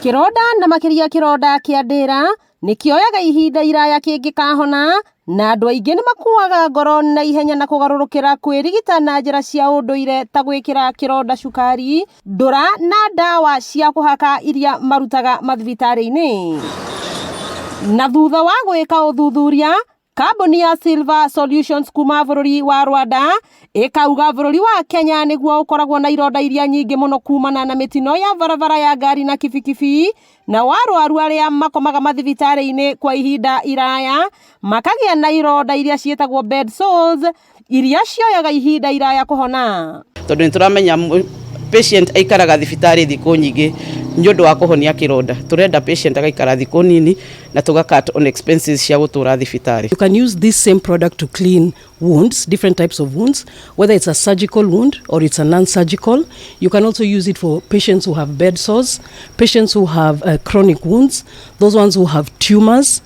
Kironda na makiria kironda kia ndira nikioyaga ihinda iraya kingikahona na andu aingi ni makuaga ngoro na ihenya na kugarurukira kwirigita na njira cia unduire ta gwikira kironda cukari, ndura na ndawa cia kuhaka iria marutaga mathibitari-ini. Na thutha wa gwika uthuthuria, kambuni ya Silver Solutions kuma bururi wa Rwanda ikauga bururi wa Kenya niguo ukoragwo na ironda iria nyingi muno kumana na mitino ya barabara ya ngari na kibikibi, na warwaru aria makomaga mathibitari-ini kwa ihinda iraya makagia na ironda iria cietagwo bed sores iria cioyaga ihinda iraya kuhona. Tondu nituramenya patient aikaraga thibitari thiku nyingi nyondo wa kuhonia kironda, turenda patient agaikara thiku nini na tuga cut on expenses cia gutura thibitari. You can use this same product to clean wounds, different types of wounds, whether it's a surgical wound or it's a non-surgical. You can also use it for patients who have bed sores, patients who have chronic wounds, those ones who have tumors,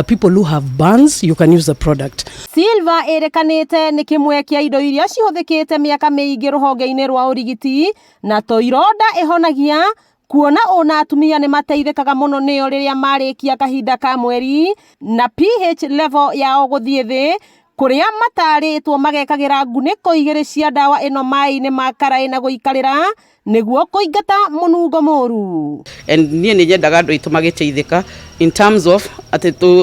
people who have burns. You can use the product. Silver erekanite ni kimwe kia indo iria cihuthikite miaka miingi ruhonge-ini rwa urigiti na to ironda ihonagia, kuona ona atumia ni mateithikaga muno niyo riria marikia kahinda ka mweri na pH level yao guthie thi, kuria mataritwo magekagira nguniko igiri cia ndawa ino mai-ini makarai na guikarira niguo kuingata munungo moru. And nie ni nyendaga andu aitu magiteithika in terms of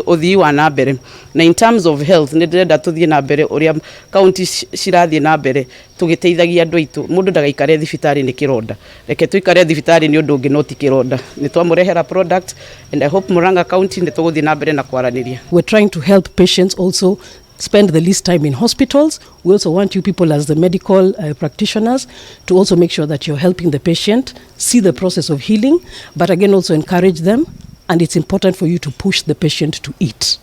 uthii wa na mbere, na in terms of health ni ndĩrenda tuthie na mbere uria county cirathie na mbere tugiteithagia andu aitu. Mundu ndagaikare thibitari ni kironda, reke tuikare thibitari ni undu ungi no ti kironda. Ni twamurehera product and I hope Murang'a County ni tuguthie na mbere na kwaraniria. We're trying to help patients also spend the least time in hospitals. We also want you people as the medical practitioners to also make sure that you're helping the patient see the process of healing, but again also encourage them, and it's important for you to push the patient to eat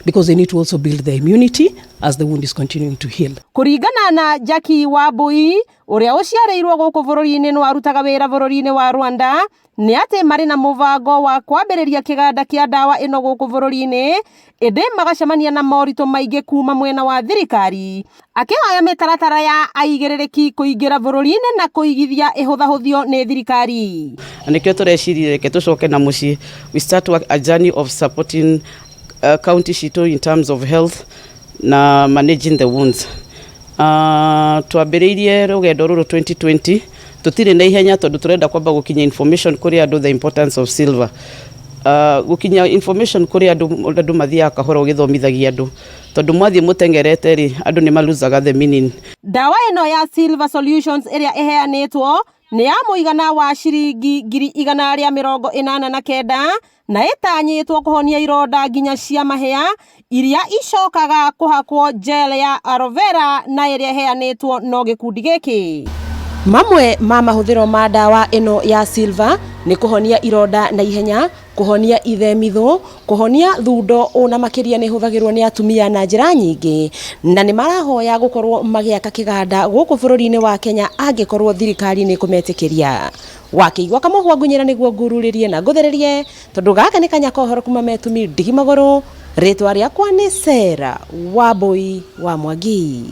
because they need to also build their immunity as the wound is continuing to heal. Kuringana na Jackie Wabui uria uciareirwo guku bururi-ini no arutaga wira bururi-ini wa Rwanda, ni ati mari na muvango wa kwambiriria kiganda kia ndawa ino guku bururi-ini, indi magacemania na morito maingi kuma mwena wa thirikari, akihoya mitaratara ya aigiririki kuingira bururi-ini na kuigithia ihuthahuthio ni thirikari. Anikio tureciria reke tucoke na mucii. We start a journey of supporting county shito in terms of health na managing the wounds. Twambiriirie rugendo ruru 2020 tutire na ihenya tondu turenda kwamba gukinya information kuri andu the importance of silver. Gukinya information kuri andu mathia kahora ugithomithagia andu tondu mwathie mutengerete ri andu ni maluzaga the meaning. Ndawa ino ya Silver Solutions iria iheanitwo ni ya muigana wa ciringi 189 na itanyitwo kuhonia ironda nginya cia mahia iria icokaga kuhakwo gel ya aloe vera na iria iheanitwo no gikundi giki. Mamwe ma mahuthiro ma ndawa ino ya Silver ni kuhonia ironda na ihenya, kuhonia ithemitho, kuhonia thundo ona makiria ni huthagirwo ni atumia na njira nyingi, na ni marahoya gukorwo magiaka kiganda guku bururi-ini wa Kenya angikorwo thirikari ni kumetikiria. Wakiigwa kamuhwa ngunyira niguo ngururirie na nguthererie tondu gaka ni kanya kohoro kuma metumi ndigi maguru. Ritwa riakwa ni Sera Wabui wa Mwangi.